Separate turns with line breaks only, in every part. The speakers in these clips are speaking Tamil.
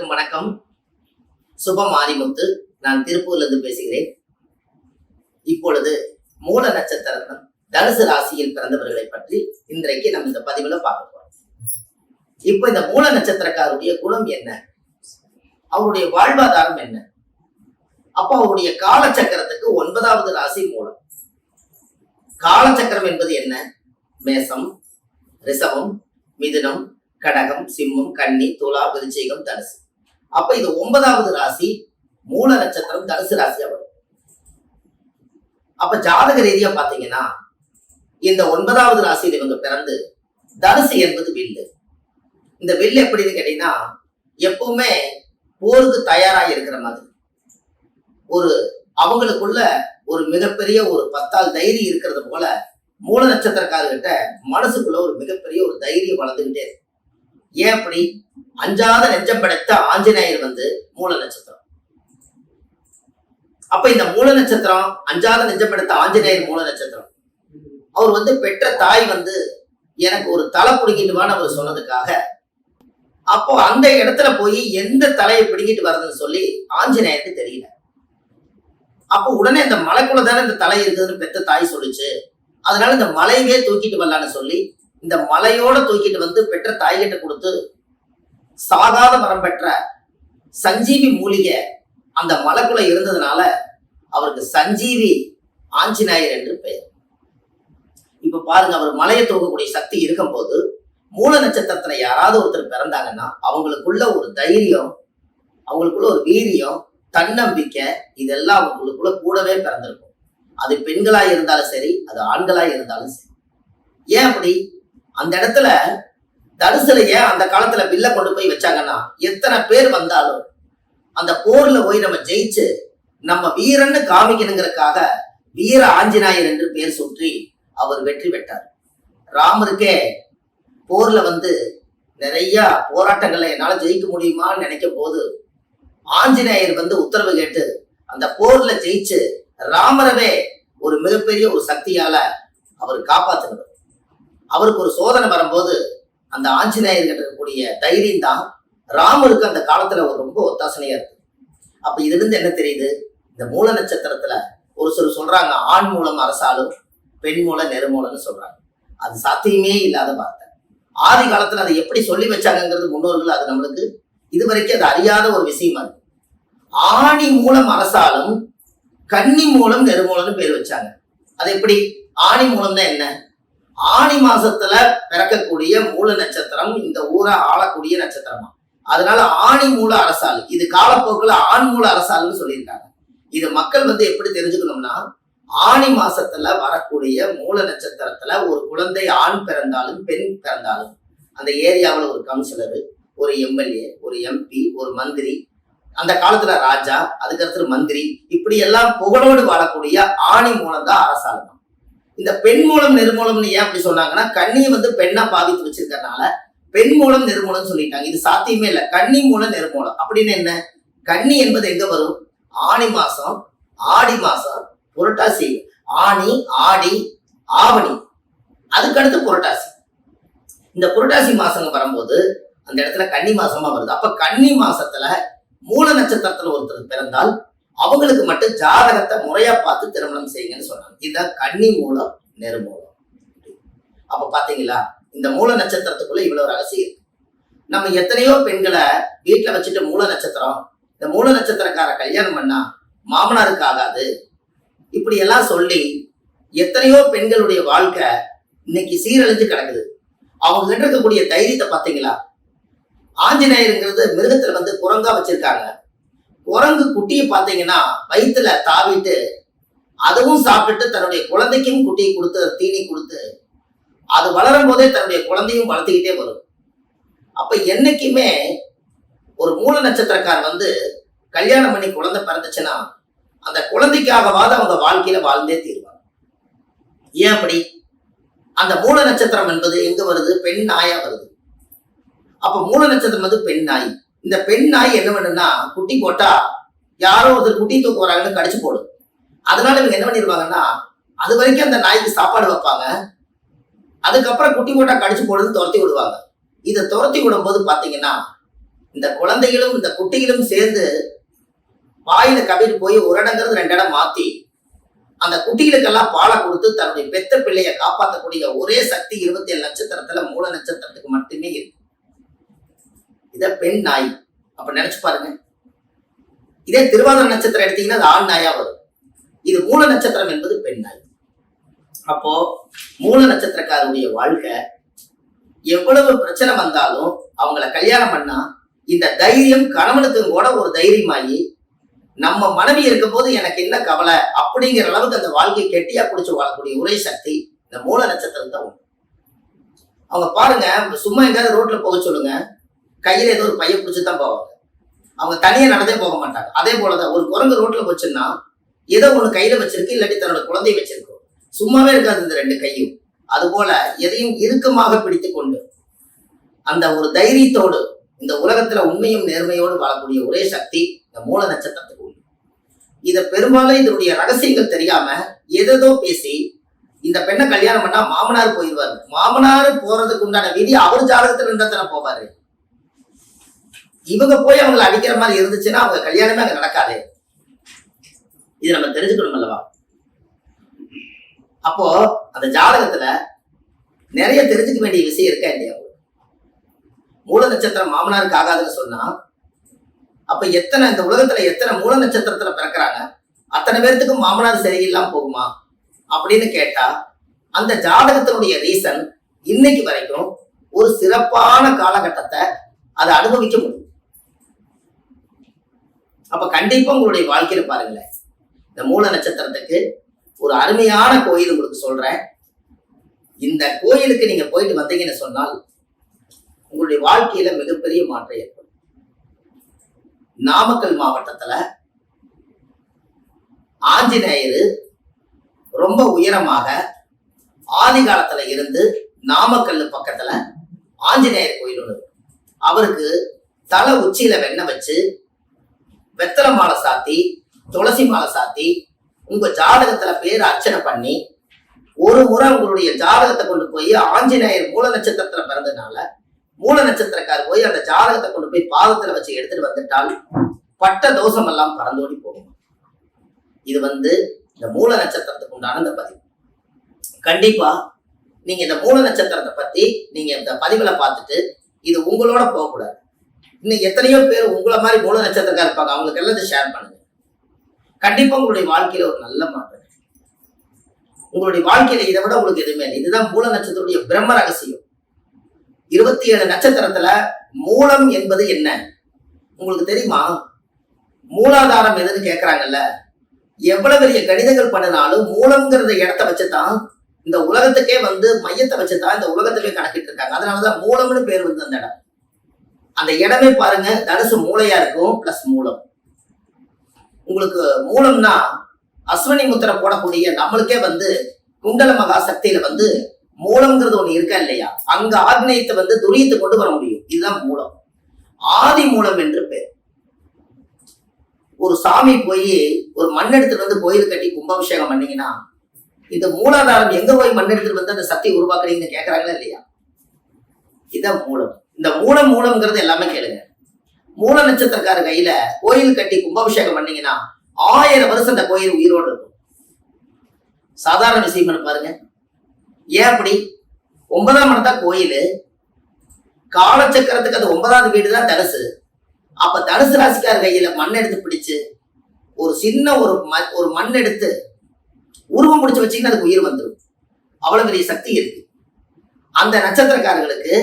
அனைவருக்கும் வணக்கம். சுப மாரிமுத்து. நான் திருப்பூர்ல இருந்து பேசுகிறேன். இப்பொழுது மூல நட்சத்திரம் தனுசு ராசியில் பிறந்தவர்களை பற்றி இன்றைக்கு நம்ம இந்த பதிவுல பார்க்க போறோம். இப்ப இந்த மூல நட்சத்திரக்காருடைய குணம் என்ன, அவருடைய வாழ்வாதாரம் என்ன, அப்ப அவருடைய காலச்சக்கரத்துக்கு 9வது ராசி மூலம். காலச்சக்கரம் என்பது என்ன? மேசம், ரிஷபம், மிதுனம், கடகம், சிம்மம், கன்னி, துலா, விருச்சிகம், தனுசு. அப்ப இது 9வது ராசி மூல நட்சத்திரம் தனுசு ராசியா வரும். அப்ப ஜாதக ரீதியா பாத்தீங்கன்னா இந்த 9வது ராசியில் இவங்க பிறந்து தனுசு என்பது வில்லு. இந்த வில்லு எப்படின்னு கேட்டீங்கன்னா எப்பவுமே போருக்கு தயாரா இருக்கிற மாதிரி ஒரு அவங்களுக்குள்ள ஒரு மிகப்பெரிய ஒரு 10 தைரியம் இருக்கிறது போல மூல நட்சத்திரக்காரர்கிட்ட மனசுக்குள்ள ஒரு மிகப்பெரிய ஒரு தைரியம் வளர்ந்துகிட்டே இருக்கு. ஏன் அப்படி? அஞ்சாத நெஞ்சம் படைத்த ஆஞ்சநேயர் மூல நட்சத்திரம். அப்ப இந்த மூல நட்சத்திரம் அஞ்சாத நெஞ்சம் படைத்த ஆஞ்சநேயர் மூல நட்சத்திரம். அவர் பெற்ற தாய் எனக்கு ஒரு தலை பிடிக்கிட்டுவான்னு அவர் சொன்னதுக்காக அப்போ அந்த இடத்துல போய் எந்த தலையை பிடிக்கிட்டு வர்றதுன்னு சொல்லி ஆஞ்சநேயருக்கு தெரியல. அப்போ உடனே இந்த மலைக்குள்ள தானே இந்த தலை இருக்குதுன்னு பெத்த தாய் சொல்லிச்சு. அதனால இந்த மலையவே தூக்கிட்டு வரலான்னு சொல்லி இந்த மலையோட தூக்கிட்டு பெற்ற தாய்கிட்ட கொடுத்து சாகாத மரம் பெற்ற சஞ்சீவி மூலிகை அந்த மலைக்குள்ள இருந்ததுனால அவருக்கு சஞ்சீவி ஆஞ்சநேயர் என்று பெயர். இப்ப பாருங்க, அவர் மலையை தூக்கக்கூடிய சக்தி இருக்கும் போது மூல நட்சத்திரத்துல யாராவது ஒருத்தர் பிறந்தாங்கன்னா அவங்களுக்குள்ள ஒரு தைரியம், அவங்களுக்குள்ள ஒரு வீரியம், தன்னம்பிக்கை, இதெல்லாம் அவங்களுக்குள்ள கூடவே பிறந்திருக்கும். அது பெண்களா இருந்தாலும் சரி, அது ஆண்களா இருந்தாலும் சரி. ஏன் அப்படி? அந்த இடத்துல தனுசுல ஏன் அந்த காலத்துல வில்ல கொண்டு போய் வச்சாங்கன்னா எத்தனை பேர் வந்தாலும் அந்த போர்ல போய் நம்ம ஜெயிச்சு நம்ம வீரன்னு காமிக்கணுங்கிறதுக்காக வீர ஆஞ்சநேயர் என்று பேர் சுற்றி அவர் வெற்றி பெற்றார். ராமருக்கே போர்ல நிறைய போராட்டங்கள்ல என்னால ஜெயிக்க முடியுமான்னு நினைக்கும் போது ஆஞ்சநேயர் உத்தரவு கேட்டு அந்த போர்ல ஜெயிச்சு ராமரவே ஒரு மிகப்பெரிய ஒரு சக்தியால அவர் காப்பாத்தினார். அவருக்கு ஒரு சோதனை வரும்போது அந்த ஆஞ்சநேயர் இருக்கக்கூடிய தைரியம் தான் ராமருக்கு அந்த காலத்துல ஒரு ரொம்ப ஒத்தாசனையா இருக்கு. அப்ப இதுல இருந்து என்ன தெரியுது? இந்த மூல நட்சத்திரத்துல ஒரு சிலர் சொல்றாங்க ஆண் மூலம் அரசாலும் பெண் மூலம் நெருமூலம்னு சொல்றாங்க. அது சாத்தியமே இல்லாத வார்த்தை. ஆதி காலத்துல அதை எப்படி சொல்லி வச்சாங்கிறது முன்னோர்கள் அது நம்மளுக்கு இதுவரைக்கும் அது அறியாத ஒரு விஷயமா இருக்கு. ஆணி மூலம் அரசாலும் கன்னி மூலம் நெருமூலம்னு பேர் வச்சாங்க. அது எப்படி? ஆணி மூலம் தான் என்ன? ஆணி மாசத்துல பிறக்கக்கூடிய மூல நட்சத்திரம் இந்த ஊரை ஆளக்கூடிய நட்சத்திரமா. அதனால ஆணி மூல அரசால், இது காலப்போக்குல ஆண் மூல அரசாலுன்னு சொல்லியிருக்காங்க. இது மக்கள் எப்படி தெரிஞ்சுக்கணும்னா ஆணி மாசத்துல வரக்கூடிய மூல நட்சத்திரத்துல ஒரு குழந்தை ஆண் பிறந்தாலும் பெண் பிறந்தாலும் அந்த ஏரியாவில் ஒரு கவுன்சிலரு, ஒரு எம்எல்ஏ, ஒரு எம்பி, ஒரு மந்திரி, அந்த காலத்துல ராஜா, அதுக்கடுத்து மந்திரி, இப்படி எல்லாம் புகழோடு வாழக்கூடிய ஆணி மூலம் தான் அரசாங்கம். இந்த பெண் மூலம் நெருமூலம்னு ஏன் அப்படி சொன்னாங்கன்னா கன்னியை பெண்ணா பாதித்து வச்சிருக்கறனால பெண் மூலம் நெருமூலம் சொல்லிட்டாங்க. இது சாத்தியமே இல்லை. கன்னி மூலம் நெருமூலம் அப்படின்னு என்ன? கன்னி என்பது எங்க வரும்? ஆணி மாசம், ஆடி மாசம், புரட்டாசி. ஆணி, ஆடி, ஆவணி, அதுக்கடுத்து புரட்டாசி. இந்த புரட்டாசி மாசங்க வரும்போது அந்த இடத்துல கன்னி மாசமா வருது. அப்ப கன்னி மாசத்துல மூல நட்சத்திரத்துல ஒருத்தர் பிறந்தால் அவங்களுக்கு மட்டும் ஜாதகத்தை முறையா பார்த்து திருமணம் செய்யுங்கன்னு சொன்னாங்க. இதுதான் கன்னி மூலம் நெருமூலம். அப்ப பாத்தீங்களா, இந்த மூல நட்சத்திரத்துக்குள்ள இவ்வளவு ரகசியம் இருக்கு. நம்ம எத்தனையோ பெண்களை வீட்டுல வச்சுட்டு மூல நட்சத்திரம், இந்த மூல நட்சத்திரக்கார கல்யாணம் பண்ணா மாமனாருக்கு ஆகாது, இப்படி எல்லாம் சொல்லி எத்தனையோ பெண்களுடைய வாழ்க்கை இன்னைக்கு சீரழிஞ்சு கிடக்குது. அவங்க கிட்ட இருக்கக்கூடிய தைரியத்தை பாத்தீங்களா? ஆஞ்சநேயருங்கிறது மிருகத்துல குரங்கா வச்சிருக்காங்க. குரங்கு குட்டியை பார்த்தீங்கன்னா வயிற்றுல தாவிட்டு அதுவும் சாப்பிட்டுட்டு தன்னுடைய குழந்தைக்கும் குட்டியை கொடுத்து தீனி கொடுத்து அது வளரும் போதே தன்னுடைய குழந்தையும் வளர்த்துக்கிட்டே வரும். அப்ப என்னைக்குமே ஒரு மூல நட்சத்திரக்கார் கல்யாணம் பண்ணி குழந்தை பிறந்துச்சுன்னா அந்த குழந்தைக்காகவாது அவங்க வாழ்க்கையில வாழ்ந்தே தீர்வாங்க. ஏன் அப்படி? அந்த மூல நட்சத்திரம் என்பது எங்க வருது? பெண் நாயா வருது. அப்ப மூல நட்சத்திரம் பெண் நாய். இந்த பெண் நாய் என்ன பண்ணுன்னா குட்டி போட்டா யாரோ ஒருத்தர் குட்டி தூக்க வராங்கன்னு கடிச்சு போடும். அதனால இவங்க என்ன பண்ணிடுவாங்கன்னா அது வரைக்கும் அந்த நாய்க்கு சாப்பாடு வைப்பாங்க. அதுக்கப்புறம் குட்டி போட்டா கடிச்சு போடுன்னு துரத்தி விடுவாங்க. இதை துரத்தி விடும் போது பாத்தீங்கன்னா இந்த குழந்தைகளும் இந்த குட்டிகளும் சேர்ந்து வாயில கவிட்டு போய் ஒரு இடங்கிறது 2 இடம் மாத்தி அந்த குட்டிகளுக்கெல்லாம் பாலை கொடுத்து தன்னுடைய பெத்த பிள்ளையை காப்பாற்றக்கூடிய ஒரே சக்தி 27 நட்சத்திரத்துல மூல நட்சத்திரத்துக்கு மட்டுமே இருக்கு. இத பெண் நாய். அப்ப நினைச்சு பாருங்க. இதே திருவாதிரை நட்சத்திரம் எடுத்தீங்கன்னா அது ஆண் நாயா வரும். இது மூல நட்சத்திரம் என்பது பெண் நாய். அப்போ மூல நட்சத்திரக்காரருடைய வாழ்க்கை எவ்வளவு பிரச்சனை வந்தாலும் அவங்கள கல்யாணம் பண்ணா இந்த தைரியம் கணவனுக்கும் கூட ஒரு தைரியமாயி நம்ம மனைவி இருக்கும் போது எனக்கு என்ன கவலை அப்படிங்கிற அளவுக்கு அந்த வாழ்க்கையை கெட்டியா குடிச்சு வாழக்கூடிய ஒரே சக்தி இந்த மூல நட்சத்திரத்தை உண்டு. அவங்க பாருங்க, சும்மா எங்கேயாவது ரோட்ல போக சொல்லுங்க, கையில ஏதோ ஒரு பைய பிடிச்சுதான் போவாங்க. அவங்க தனியா நடந்தே போக மாட்டாங்க. அதே போலதான் ஒரு குரங்கு ரோட்ல போச்சுன்னா ஏதோ ஒண்ணு கையில வச்சிருக்கு, இல்லாட்டி தன்னோட குழந்தைய வச்சிருக்கும். சும்மாவே இருக்காது இந்த 2 கையும். அது போல எதையும் இறுக்கமாக பிடித்து கொண்டு அந்த ஒரு தைரியத்தோடு இந்த உலகத்துல உண்மையும் நேர்மையோடு வாழக்கூடிய ஒரே சக்தி இந்த மூல நட்சத்திரத்துக்கு உண்டு. இத பெரும்பாலும் இதனுடைய ரகசியங்கள் தெரியாம ஏதோ பேசி இந்த பெண்ணை கல்யாணம் பண்ணா மாமனார் போயிடுவாரு. மாமனார் போறதுக்கு உண்டான விதி அவர் ஜாதகத்துல இருந்தா போவாரு. இவங்க போய் அவங்களை அடிக்கிற மாதிரி இருந்துச்சுன்னா அவங்க கல்யாணமே அங்க நடக்காது. இது நம்ம தெரிஞ்சுக்கணும் அல்லவா? அப்போ அந்த ஜாதகத்துல நிறைய தெரிஞ்சுக்க வேண்டிய விஷயம் இருக்கா இல்லையா? மூல நட்சத்திரம் மாமனாருக்கு ஆகாதுன்னு சொன்னா அப்ப இந்த உலகத்துல எத்தனை மூல நட்சத்திரத்துல பிறக்கிறாங்க, அத்தனை பேர்த்துக்கு மாமனார் சரியில்லாம போகுமா அப்படின்னு கேட்டா அந்த ஜாதகத்தினுடைய ரீசன் இன்னைக்கு வரைக்கும் ஒரு சிறப்பான காலகட்டத்தை அதை அனுபவிக்க முடியும். அப்ப கண்டிப்பா உங்களுடைய வாழ்க்கையில பாருங்களேன், இந்த மூல நட்சத்திரத்துக்கு ஒரு அருமையான கோயில் உங்களுக்கு சொல்றேன். இந்த கோயிலுக்கு நீங்க போயிட்டு வந்தீங்கன்னு சொன்னால் உங்களுடைய வாழ்க்கையில மிகப்பெரிய மாற்றம் ஏற்படும். நாமக்கல் மாவட்டத்துல ஆஞ்சநேயர் ரொம்ப உயரமாக ஆதி காலத்துல இருந்து நாமக்கல் பக்கத்துல ஆஞ்சநேயர் கோயில் ஒன்று. அவருக்கு தலை உச்சியில வெண்ணெய் வச்சு வெத்தலை மாலை சாத்தி துளசி மாலை சாத்தி உங்க ஜாதகத்துல பேர் அர்ச்சனை பண்ணி ஒரு முறை உங்களுடைய ஜாதகத்தை கொண்டு போய் ஆஞ்சநேயர் மூல நட்சத்திரத்துல பிறந்ததுனால மூல நட்சத்திரக்காரர் போய் அந்த ஜாதகத்தை கொண்டு போய் பாதத்துல வச்சு எடுத்துட்டு வந்துட்டால் பட்ட தோஷம் எல்லாம் பறந்தோடி போகும். இது இந்த மூல நட்சத்திரத்துக்கு உண்டான இந்த பதிவு. கண்டிப்பா நீங்க இந்த மூல நட்சத்திரத்தை பத்தி நீங்க இந்த பதிவுல பார்த்துட்டு இது உங்களோட போகக்கூடாது. இன்னும் எத்தனையோ பேர் உங்களை மாதிரி மூல நட்சத்திரக்காரர் இருப்பாங்க, அவங்களுக்கு எல்லாம் ஷேர் பண்ணுங்க. கண்டிப்பா உங்களுடைய வாழ்க்கையில ஒரு நல்ல மாற்றம். உங்களுடைய வாழ்க்கையில இதை விட உங்களுக்கு எதுவுமே இல்லை. இதுதான் மூல நட்சத்திரத்துடைய பிரம்ம ரகசியம். 27 நட்சத்திரத்துல மூலம் என்பது என்ன உங்களுக்கு தெரியுமா? மூலாதாரம் எதுன்னு கேட்கறாங்கல்ல, எவ்வளவு பெரிய கணிதங்கள் பண்ணினாலும் மூலம்ங்கிறத இடத்த வச்சுதான் இந்த உலகத்துக்கே மையத்தை வச்சுதான் இந்த உலகத்துக்கே கணக்கிட்டு இருக்காங்க. அதனாலதான் மூலம்னு பேர் அந்த இடம். அந்த இடமே பாருங்க, தனுசு மூளையா இருக்கும் பிளஸ் மூலம். உங்களுக்கு மூலம்னா அஸ்வினி முத்திரை போடக்கூடிய நம்மளுக்கே குண்டல மகா சக்தியில மூலம்ங்கிறது ஒண்ணு இருக்கா இல்லையா, அங்க ஆக்னேயத்தை துரியத்தை கொண்டு வர முடியும். இதுதான் மூலம். ஆதி மூலம் என்று பேர். ஒரு சாமி போய் ஒரு மண் எடுத்துட்டு கோயில் கட்டி கும்பாபிஷேகம் பண்ணீங்கன்னா இந்த மூலாதாரம் எங்க போய் மண் எடுத்துட்டு அந்த சக்தி உருவாக்குறீங்கன்னு கேட்கறாங்களா இல்லையா? இதுதான் மூலம். இந்த மூலம்ங்கிறது எல்லாமே கேளுங்க. மூல நட்சத்திரக்கார கையில கோயில் கட்டி கும்பாபிஷேகம் பண்ணீங்கன்னா 1000 வருஷம் அந்த கோயில் உயிரோடு இருக்கும். சாதாரண விஷயம் பாருங்க. ஏன் அப்படி? 9ஆம் இடம் தான் கோயில். காலச்சக்கரத்துக்கு அது 9வது வீடு தான் தனுசு. அப்ப தனுசு ராசிக்கார கையில மண் எடுத்து பிடிச்சு ஒரு சின்ன ஒரு மண் எடுத்து உருவம் பிடிச்சு வச்சீங்கன்னா அதுக்கு உயிர் வந்துடும். அவ்வளவு பெரிய சக்தி இருக்கு. அந்த நட்சத்திரக்காரர்களுக்கு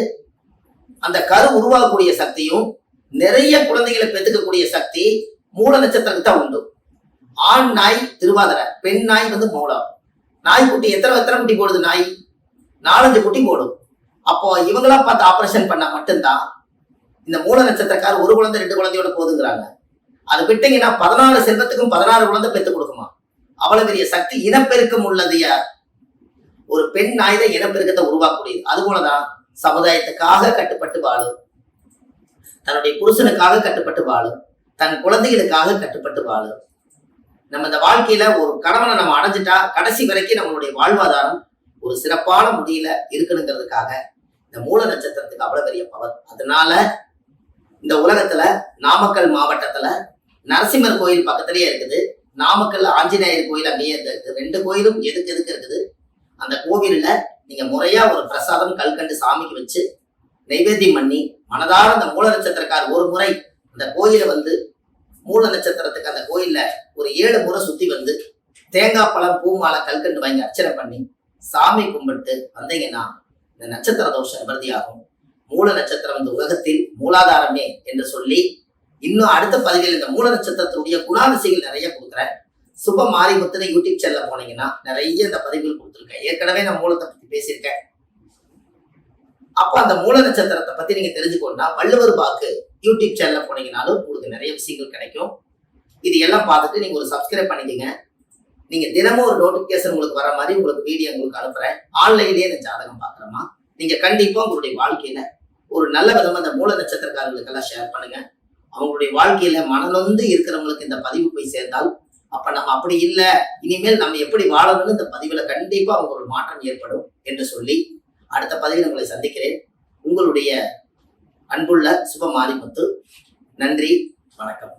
அந்த கரு உருவாகக்கூடிய சக்தியும் நிறைய குழந்தைகளை பெற்றுக்கக்கூடிய சக்தி மூல நட்சத்திரத்துக்கு தான் உண்டு. ஆண் நாய் திருவாதிரை, பெண் நாய் மூலம். நாய்க்குட்டி எத்தனை குட்டி போடுது? நாய் 4-5 குட்டி போடும். அப்போ இவங்களா பார்த்து ஆபரேஷன் பண்ணா மட்டும்தான் இந்த மூல நட்சத்திரக்கார ஒரு குழந்தை 2 குழந்தையோட போதுங்கிறாங்க. அது விட்டீங்கன்னா 14 செல்வத்துக்கும் 16 குழந்தை பெற்று கொடுக்குமா. அவ்வளவு பெரிய சக்தி இனப்பெருக்கம் உள்ளது. யார்? ஒரு பெண் நாய் தான் இனப்பெருக்கத்தை உருவாக்கக்கூடியது. அது போலதான் சமுதாயத்துக்காக கட்டுப்பட்டு வாழும், தன்னுடைய புருஷனுக்காக கட்டுப்பட்டு வாழும், தன் குழந்தைகளுக்காக கட்டுப்பட்டு வாழும். நம்ம இந்த வாழ்க்கையில ஒரு கணவனை நம்ம அடைஞ்சிட்டா கடைசி வரைக்கும் நம்மளுடைய வாழ்வாதாரம் ஒரு சிறப்பான முறையில இருக்கணுங்கிறதுக்காக இந்த மூல நட்சத்திரத்துக்கு அவ்வளவு பெரிய பவர். அதனால இந்த உலகத்துல நாமக்கல் மாவட்டத்துல நரசிம்மர் கோயில் பக்கத்துலயே இருக்குது, நாமக்கல் ஆஞ்சநேயர் கோயில் அங்கேயே இருக்குது. 2 கோயிலும் எதுக்கு இருக்குது. அந்த கோவில்ல நீங்க முறையா ஒரு பிரசாதம் கல்கண்டு சாமிக்கு வச்சு நைவேத்தியம் பண்ணி மனதார அந்த மூல நட்சத்திரக்கார் ஒரு முறை அந்த கோயிலை வந்து மூல நட்சத்திரத்துக்கு அந்த கோயில்ல ஒரு 7 முறை சுத்தி வந்து தேங்காய் பழம் பூ மாலை கல்கண்டு வாங்கி அர்ச்சனை பண்ணி சாமி கும்பிட்டு வந்தீங்கன்னா இந்த நட்சத்திர தோஷம் நிவர்த்தியாகும். மூல நட்சத்திரம் இந்த உலகத்தில் மூலாதாரமே என்று சொல்லி இன்னும் அடுத்த பதிவில் இந்த மூல நட்சத்திரத்துடைய குணாதிசைகள் நிறைய கொடுக்குறேன். சுப மாரிமுத்துன்னு யூடியூப் சேனல்ல போனீங்கன்னா நிறைய இந்த பதிவுகள் கொடுத்துருக்கேன். ஏற்கனவே நான் மூலத்தை பத்தி பேசியிருக்கேன். அப்போ அந்த மூல நட்சத்திரத்தை பத்தி நீங்க தெரிஞ்சுக்கணும்னா வள்ளுவர் பாக்கு யூடியூப் சேனல்ல போனீங்கன்னாலும் உங்களுக்கு நிறைய விஷயங்கள் கிடைக்கும். இது எல்லாம் பார்த்துட்டு நீங்க ஒரு சப்ஸ்கிரைப் பண்ணிக்கங்க. நீங்க தினமும் ஒரு நோட்டிபிகேஷன் உங்களுக்கு வர மாதிரி உங்களுக்கு வீடியோ உங்களுக்கு அனுப்புறேன். ஆன்லைன்லயே இந்த ஜாதகம் பாக்குறோமா, நீங்க கண்டிப்பா உங்களுடைய வாழ்க்கையில ஒரு நல்ல விதமா இந்த மூல நட்சத்திரக்காரர்களுக்கு எல்லாம் ஷேர் பண்ணுங்க. அவங்களுடைய வாழ்க்கையில மனநொந்து இருக்கிறவங்களுக்கு இந்த பதிவு போய் சேர்ந்தால் அப்ப நம்ம அப்படி இல்லை, இனிமேல் நம்ம எப்படி வாழணும்னு இந்த பதிவுல கண்டிப்பா அவங்க ஒரு மாற்றம் ஏற்படும் என்று சொல்லி அடுத்த பதிவில் உங்களை சந்திக்கிறேன். உங்களுடைய அன்புள்ள சுப மாரிமுத்து. நன்றி, வணக்கம்.